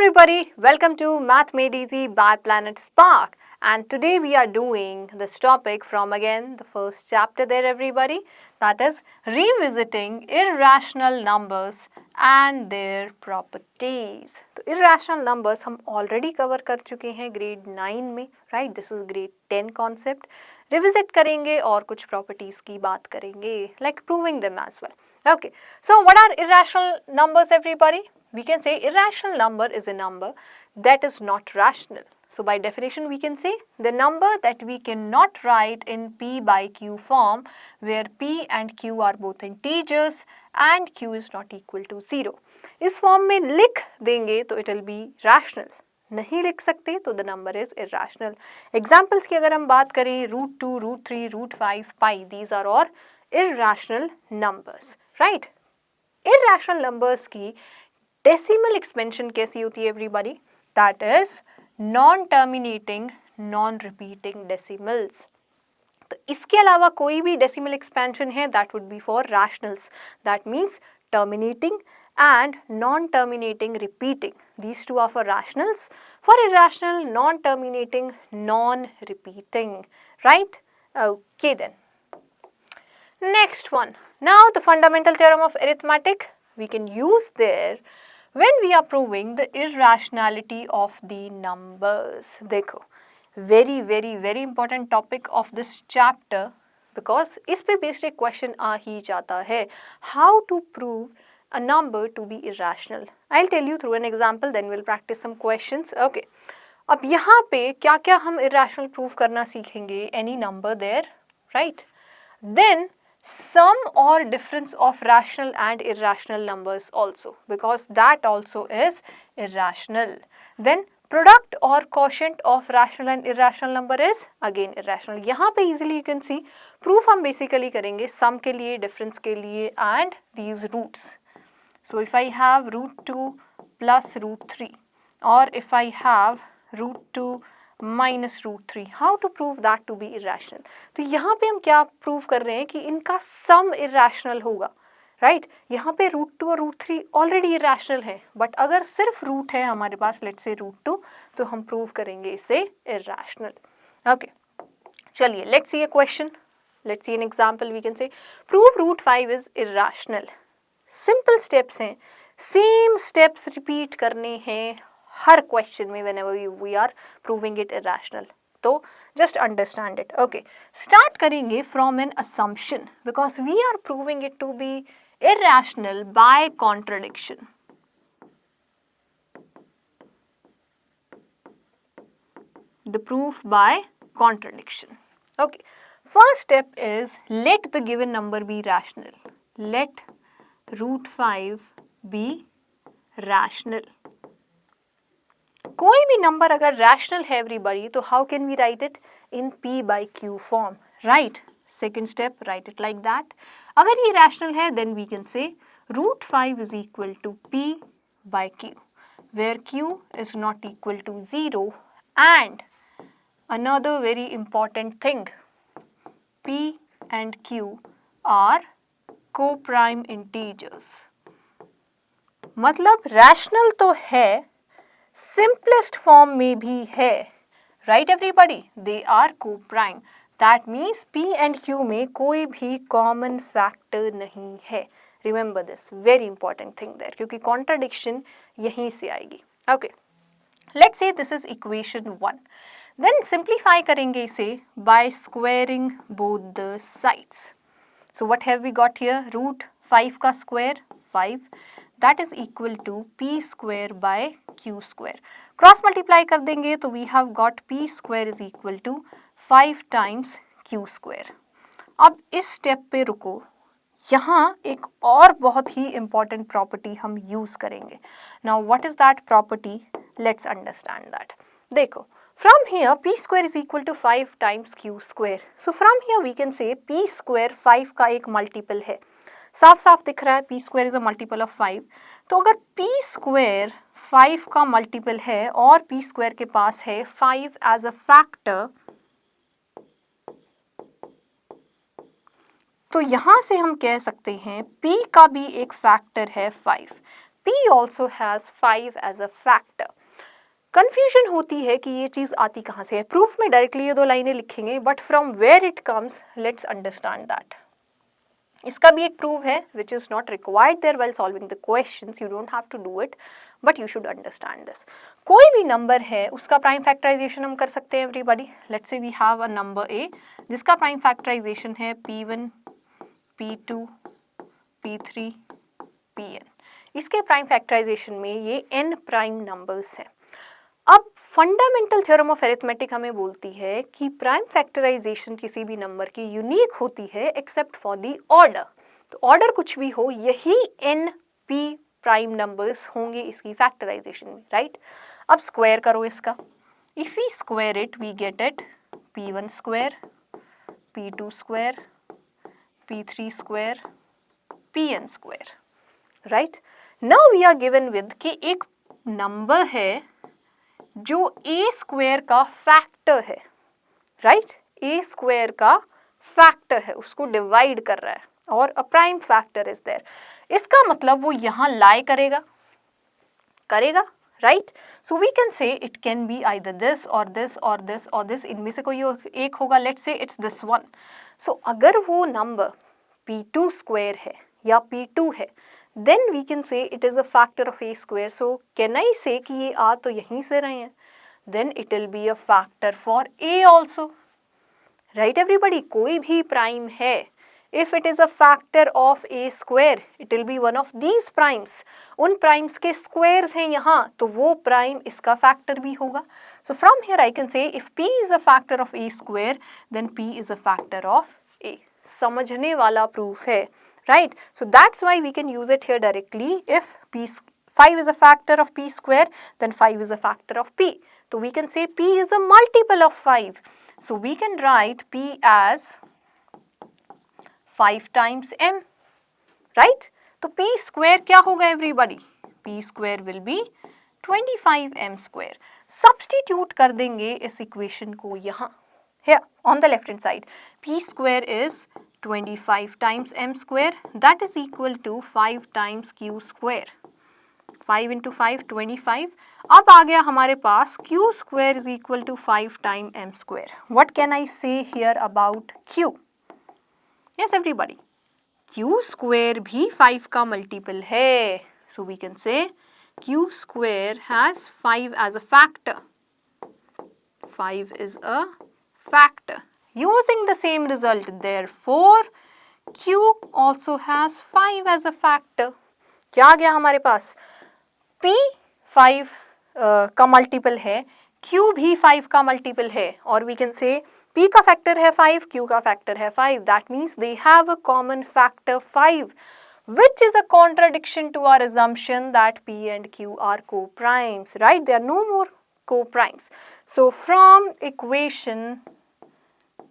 everybody, welcome to Math Made Easy by Planet Spark, and today we are doing this topic from again the first chapter there everybody, that is revisiting irrational numbers and their properties. तो irrational numbers हम already cover कर चुके हैं grade 9 में, right? This is grade 10 concept. Revisit करेंगे और कुछ properties की बात करेंगे, like proving them as well. Okay, so what are irrational numbers everybody? We can say irrational number is a number that is not rational. So by definition we can say the number that we cannot write in P by Q form where P and Q are both integers and Q is not equal to 0. इस form में लिख देंगे तो it will be rational. नहीं लिख सकते तो the number is irrational. Examples की अगर हम बात करें √2, √3, √5, pi, these are all irrational numbers, right? Irrational numbers की decimal expansion कैसी होती है everybody? That is non-terminating, non-repeating decimals. तो इसके अलावा कोई भी decimal expansion है that would be for rationals. That means terminating and non-terminating repeating. These two are for rationals. For irrational, non-terminating, non-repeating. Right? Okay then. Next one. Now the fundamental theorem of arithmetic we can use there when we are proving the irrationality of the numbers. देखो very important topic of this chapter because इस पे based एक question आ ही जाता है, how to prove a number to be irrational. I'll tell you through an example, then we'll practice some questions. Okay. अब यहाँ पे क्या क्या हम irrational prove करना सीखेंगे, any number there, right? Then sum or difference of rational and irrational numbers also, because that also is irrational. Then product or quotient of rational and irrational number is again irrational. यहाँ पे easily you can see proof हम basically करेंगे sum के लिए, difference के लिए and these roots. So if I have √2 plus √3 or if I have √2 minus √3, how to prove that to be irrational? तो यहाँ पे हम क्या prove कर रहे हैं कि इनका sum irrational होगा, right? यहाँ पे √2 और √3 already irrational है, but अगर सिर्फ root है हमारे पास, let's say √2, तो हम prove करेंगे इसे irrational. Okay, चलिए let's see a question. Let's see an example. We can say prove √5 is irrational. Simple steps हैं, same steps repeat करने हैं हर question में whenever we are proving it irrational. तो just understand it. Okay, start करेंगे from an assumption because we are proving it to be irrational by contradiction. The proof by contradiction. Okay, first step is let the given number be rational. Let √5 be rational. कोई भी number अगर rational है everybody तो how can we write it in P by Q form, right? Second step, write it like that. अगर ये rational है then we can say √5 is equal to P by Q where Q is not equal to 0 and another very important thing, P and Q are co-prime integers. मतलब rational तो है, simplest form में भी है, right everybody? They are co-prime. That means P and Q में कोई भी common factor नहीं है. Remember this, very important thing there, क्योंकि contradiction यहीं से आएगी. Okay, let's say this is equation 1. Then simplify करेंगे इसे by squaring both the sides. So what have we got here? √5 का square 5. That is equal to P square by Q square. Cross multiply कर देंगे तो we have got P square is equal to 5 times Q square. अब इस step पे रुको, यहाँ एक और बहुत ही important property हम use करेंगे. Now what is that property? Let's understand that. देखो, from here P square is equal to 5 times Q square. So from here we can say P square 5 का एक multiple है. साफ साफ दिख रहा है P square is a multiple of 5. तो अगर P square 5 का multiple है और P square के पास है 5 as a factor, तो यहाँ से हम कह सकते हैं P का भी एक factor है 5. P also has 5 as a factor. Confusion होती है कि ये चीज़ आती कहाँ से है. प्रूफ में डायरेक्टली ये 2 लाइनें लिखेंगे, but from where it comes let's understand that. इसका भी एक प्रूफ है which is not required there while solving the questions. You don't have to do it, but you should understand this. कोई भी नंबर है उसका प्राइम फैक्टराइजेशन हम कर सकते हैं everybody. Let's say we have a number A जिसका prime factorisation है P1, P2, P3, Pn. इसके प्राइम फैक्टराइजेशन में ये n प्राइम नंबर्स हैं. अब फंडामेंटल थ्योरम ऑफ अरिथमेटिक हमें बोलती है कि प्राइम फैक्टराइजेशन किसी भी नंबर की यूनिक होती है एक्सेप्ट फॉर द ऑर्डर. तो ऑर्डर कुछ भी हो, यही n p प्राइम नंबर्स होंगे इसकी फैक्टराइजेशन में, राइट. अब स्क्वायर करो इसका. If we square it we get it P1 square, P2 square, P3 square, Pn square, right. Now we are given with कि एक नंबर है जो ए स्क्वायर का फैक्टर है, राइट. ए स्क्वायर का फैक्टर है, उसको डिवाइड कर रहा है और a prime factor is there. इसका मतलब वो यहाँ लाई करेगा, right. So we can say it can be either this और दिस और दिस और दिस. इनमें से कोई एक होगा. Let's say it's this one. सो अगर वो नंबर P2 स्क्वायर है या P2 है, then we can say it is a factor of a square. So can I say कि ये आ तो यहीं से रहे हैं, then it will be a factor for a also, right everybody. कोई भी प्राइम है, if it is a factor of a square, it will be one of these primes. उन प्राइम्स के स्क्वायर्स हैं यहाँ, तो वो प्राइम इसका फैक्टर भी होगा. So from here I can say if p is a factor of a square, then p is a factor of a. समझने वाला प्रूफ है, right. So that's why we can use it here directly. If 5 is a factor of p square, then 5 is a factor of p. So we can say p is a multiple of 5. So we can write p as 5 times m, right. तो p square क्या होगा everybody? p square will be 25m square. Substitute कर देंगे इस equation को यहाँ. Here on the left hand side, p square is 25 times m square, that is equal to 5 times q square. 5 into 5 25. अब आ गया हमारे पास q square is equal to 5 times m square. What can I say here about q? Yes everybody, q square भी 5 का multiple है. So we can say q square has 5 as a factor. 5 is a factor. Using the same result, therefore q also has 5 as a factor. क्या आ गया हमारे पास? p 5 का multiple है, q भी 5 का मल्टीपल है, और we can say p का फैक्टर है 5, q का फैक्टर है 5. That means they have a common factor 5, which is a contradiction to our assumption that p and q are co-primes, right? They are no more co-primes. So from equation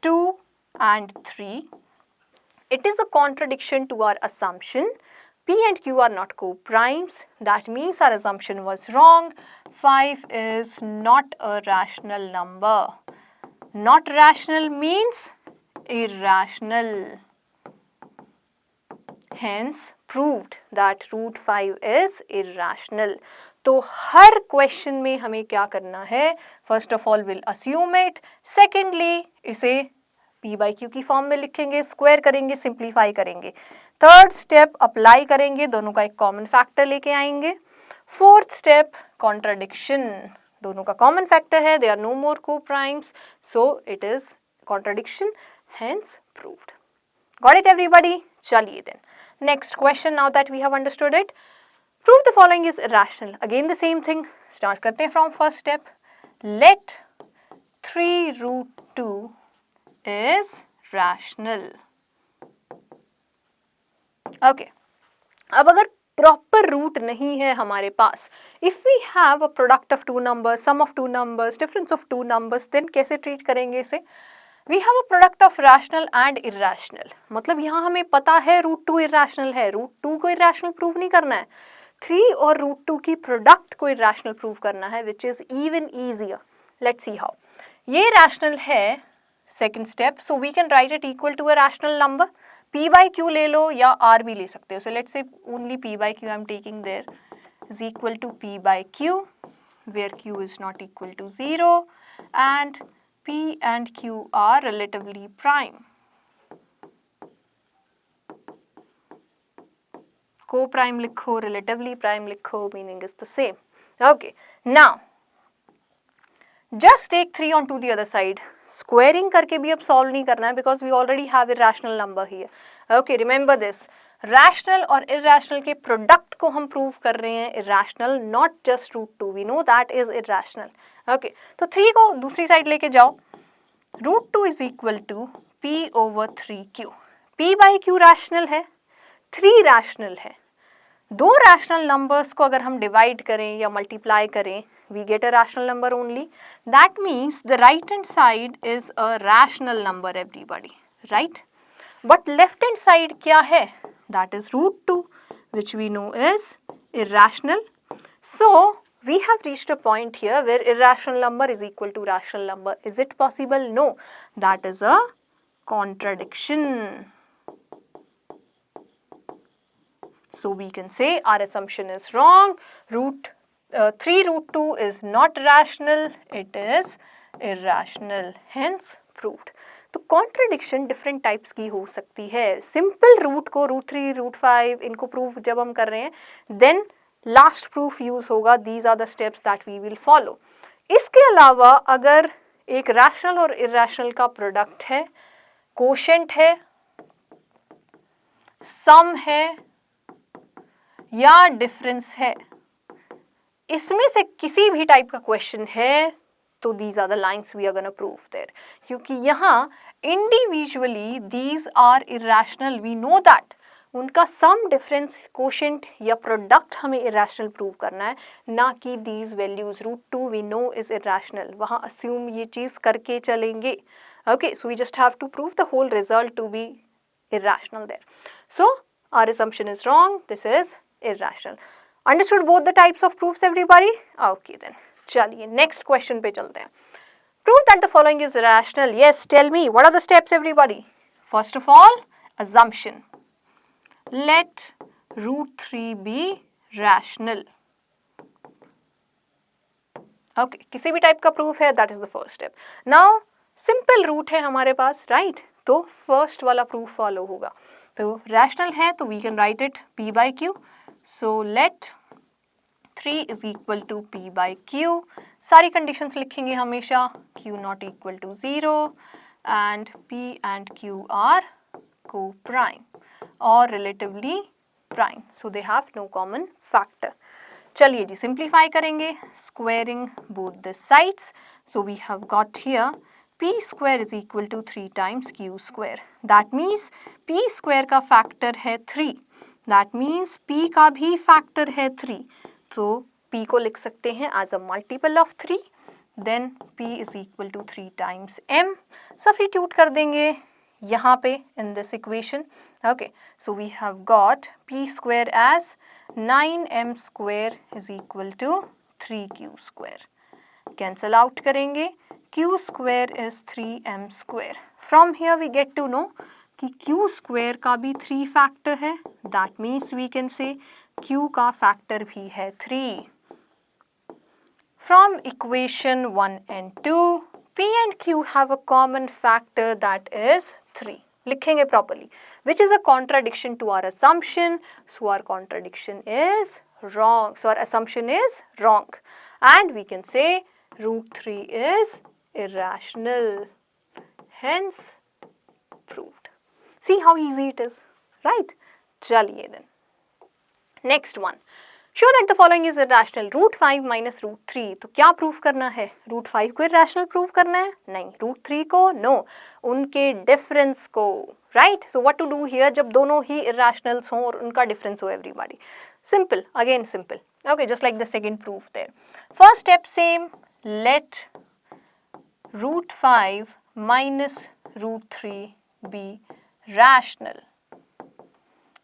2 and 3, it is a contradiction to our assumption p and q are not co-primes. That means our assumption was wrong. 5 is not a rational number. Not rational means irrational. Hence proved that root 5 is irrational. तो हर question में हमें क्या करना है? First of all will assume it, secondly इसे p by Q की form में लिखेंगे, स्क्वायर करेंगे, सिंप्लीफाई करेंगे. थर्ड स्टेप अप्लाई करेंगे, दोनों का एक कॉमन फैक्टर लेके आएंगे. फोर्थ स्टेप कॉन्ट्राडिक्शन, दोनों का कॉमन फैक्टर है, they are no more coprimes, so it is contradiction, hence proved. Got it everybody? चलिए then next question. Now that we have understood it, prove the following is irrational. Again the same thing. Start करते हैं from first step. Let 3 root 2 is rational. Okay. अब अगर proper root नहीं है हमारे पास, if we have a product of two numbers, sum of two numbers, difference of two numbers, then कैसे treat करेंगे इसे? We have a product of rational and irrational. मतलब यहाँ हमें पता है root 2 irrational है, root 2 को irrational prove नहीं करना है, 3 और रूट 2 की प्रोडक्ट को रैशनल प्रूव करना है, which is even easier. Let's see how. ये रैशनल है, second step, so we can write it equal to a rational number. p by q ले लो या r भी ले सकते हो. So let's say only p by q I am taking there. is equal to P by Q, where Q is not equal to 0, and P and Q are relatively prime. Co-prime लिखो, relatively prime लिखो, meaning is the same. Okay, now just take 3 onto the other side. Squaring करके भी अब solve नहीं करना है because we already have irrational number here. Okay, remember this. Rational और irrational के product को हम prove कर रहे हैं irrational, not just root 2. We know that is irrational. Okay, तो 3 को दूसरी side लेके जाओ. Root 2 is equal to P over 3Q. P by Q rational है, 3 rational है. दो रैशनल नंबर्स को अगर हम डिवाइड करें या मल्टीप्लाई करें, we get a rational number only. That means the right hand side is a rational number everybody, right? But left hand side क्या है? That is root 2 which we know is irrational. So we have reached a point here where irrational number is equal to rational number. Is it possible? No. That is a contradiction. So we can say our assumption is wrong. 3 root 2 is not rational, it is irrational, hence proved. तो contradiction different types की हो सकती है. Simple root को root 3, root 5 इनको proof जब हम कर रहे हैं, then last proof use होगा. These are the steps that we will follow. इसके अलावा अगर एक rational और irrational का product है, quotient है, sum है या डिफरेंस है, इसमें से किसी भी टाइप का क्वेश्चन है, तो these are the lines we are gonna prove there. क्योंकि यहाँ individually these are irrational, we know that. उनका सम, डिफरेंस, कोशेंट या प्रोडक्ट हमें इरेशनल प्रूव करना है, ना कि these values. Root 2 we know is irrational, वहाँ अस्यूम ये चीज़ करके चलेंगे. Okay, so we just have to prove the whole result to be irrational there. So our assumption is wrong. This is irrational. Understood both the types of proofs everybody? Okay then. चलिए next question पे चलते हैं. Prove that the following is irrational. Yes, tell me what are the steps everybody? First of all, assumption. Let root 3 be rational. Okay, किसी भी type का proof है, that is the first step. Now simple root है हमारे पास, right? तो first वाला proof follow होगा. तो rational है तो we can write it P by Q. So let 3 is equal to P by Q. सारी conditions लिखेंगे हमेशा. Q not equal to 0 and P and Q are co-prime or relatively prime. So they have no common factor. चलिए जी simplify करेंगे. Squaring both the sides. So we have got here P square is equal to 3 times Q square. That means P square का factor है 3. That means P का भी factor है 3. तो P को लिख सकते हैं as a multiple of 3. Then P is equal to 3 times M. Substitute कर देंगे यहाँ पे in this equation. Okay, so we have got P square as 9M square is equal to 3Q square. Cancel out करेंगे. Q square is 3M square. From here we get to know कि Q square का भी 3 factor है. That means we can say Q का factor भी है 3. From equation 1 and 2, P and Q have a common factor that is 3. लिखेंगे properly, which is a contradiction to our assumption. So our contradiction is wrong. So our assumption is wrong. And we can say root 3 is irrational. Hence proved. See how easy it is, right? चलिए then. Next one. Show that the following is irrational. Root 5 minus root 3. तो क्या proof करना है? Root 5 को irrational proof करना है? नहीं. Root 3 को? No. उनके difference को. Right? So what to do here जब दोनों ही irrationals हों और उनका difference हो everybody? Simple. Again simple. Okay, just like the second proof there. First step same. Let root 5 minus root 3 be rational.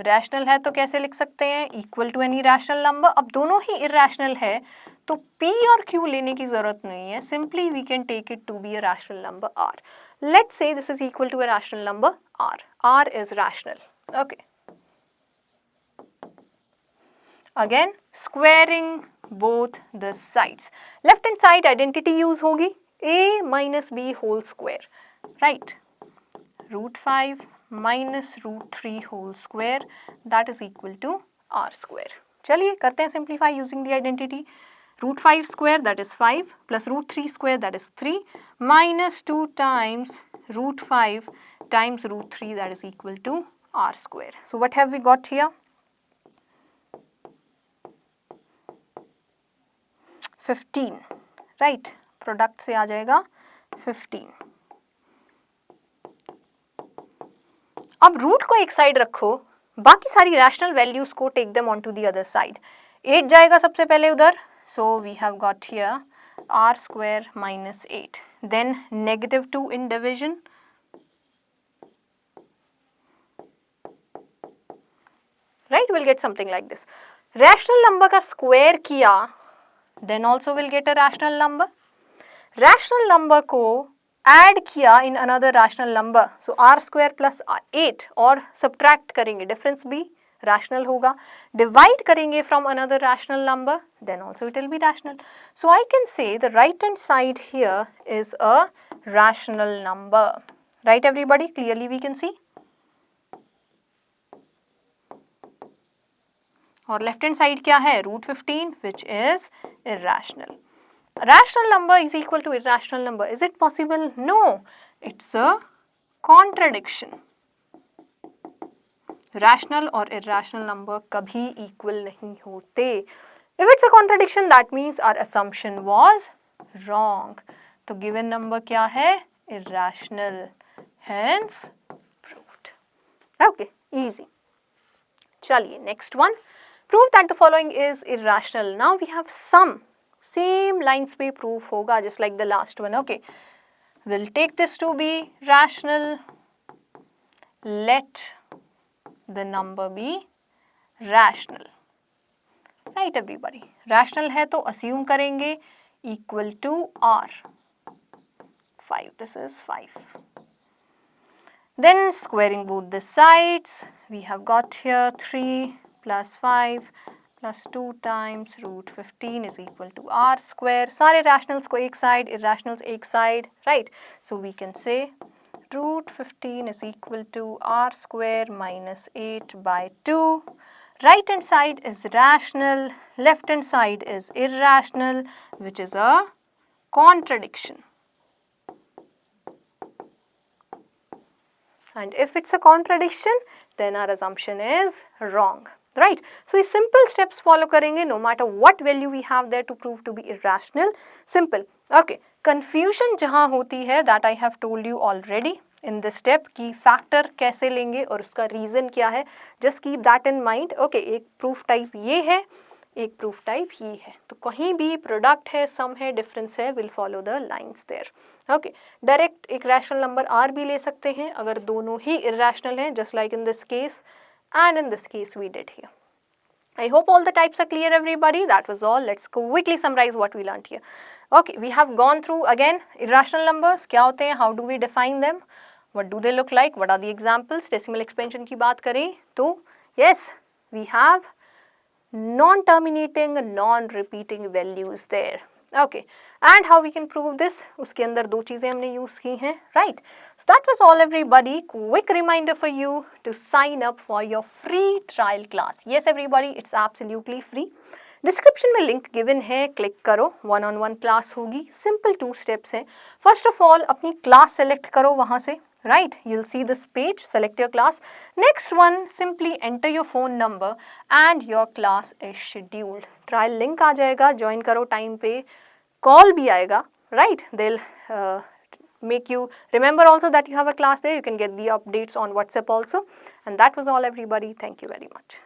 Rational है तो कैसे लिख सकते हैं? Equal to any rational number. अब दोनों ही इरेशनल है तो P और Q लेने की जरूरत नहीं है. Simply we can take it to be a rational number R. Let's say this is equal to a rational number R. R is rational. Okay, again squaring both the sides. Left hand side identity use होगी a minus b whole square, right? Root 5 minus root 3 whole square, that is equal to r square. चलिए करते हैं simplify using the identity. Root 5 square, that is 5, plus root 3 square, that is 3, minus 2 times root 5 times root 3, that is equal to r square. So what have we got here? 15, right? Product से आ जाएगा 15. अब root को एक side रखो, बाकी सारी rational values को take them on to the other side. 8 जाएगा सबसे पहले उधर, so we have got here r square minus 8. Then negative 2 in division. Right, we'll get something like this. Rational number का square किया, then also we'll get a rational number. Rational number को add किया in another rational number, so r square plus 8 और subtract करेंगे, difference भी rational होगा. Divide करेंगे from another rational number, then also it will be rational. So I can say the right hand side here is a rational number. Right everybody, clearly we can see. और left hand side क्या है? Root 15 which is irrational. Rational number is equal to irrational number. Is it possible? No. It's a contradiction. Rational और irrational number कभी equal नहीं होते. If it's a contradiction, that means our assumption was wrong. तो given number क्या है? Irrational. Hence proved. Okay, easy. चलिए next one. Prove that the following is irrational. Now we have some same lines पे proof होगा just like the last one. Okay, we'll take this to be rational. Let the number be rational. Right everybody. Rational है तो assume करेंगे equal to r. 5. This is 5. Then squaring both the sides, we have got here 3 plus 5 plus 2 times root 15 is equal to r square. सारे rationals को एक side, irrationals एक side, right? So we can say root 15 is equal to r square minus 8 by 2. Right hand side is rational, left hand side is irrational, which is a contradiction. And if it's a contradiction, then our assumption is wrong. Right? So इस simple steps follow करेंगे no matter what value we have there to prove to be irrational. Simple. Okay. Confusion जहाँ होती है that I have told you already in this step कि factor कैसे लेंगे और उसका reason क्या है. Just keep that in mind. Okay. एक proof type ये है, एक proof type ये है. तो कहीं भी product है, sum है, difference है, will follow the lines there. Okay. Direct एक rational number r भी ले सकते हैं अगर दोनों ही irrational हैं, just like in this case. And in this case we did here. I hope all the types are clear everybody. That was all. Let's quickly summarize what we learned here. Okay, we have gone through again irrational numbers. क्या होते हैं? How do we define them? What do they look like? What are the examples? Decimal expansion की बात करें तो yes, we have non-terminating, non-repeating values there. Okay, and how we can prove this? उसके अंदर दो चीजें हमने use की हैं, right? So that was all everybody. Quick reminder for you to sign up for your free trial class. Yes everybody, it's absolutely free. Description में link given है, click करो. One-on-one class होगी. Simple 2 steps हैं. First of all, अपनी class select करो वहाँ से. Right, you'll see this page, select your class. Next one, simply enter your phone number and your class is scheduled. Trial link आ जाएगा, join करो time पे, call भी आएगा, right? They'll make you remember also that you have a class there. You can get the updates on WhatsApp also. And that was all everybody. Thank you very much.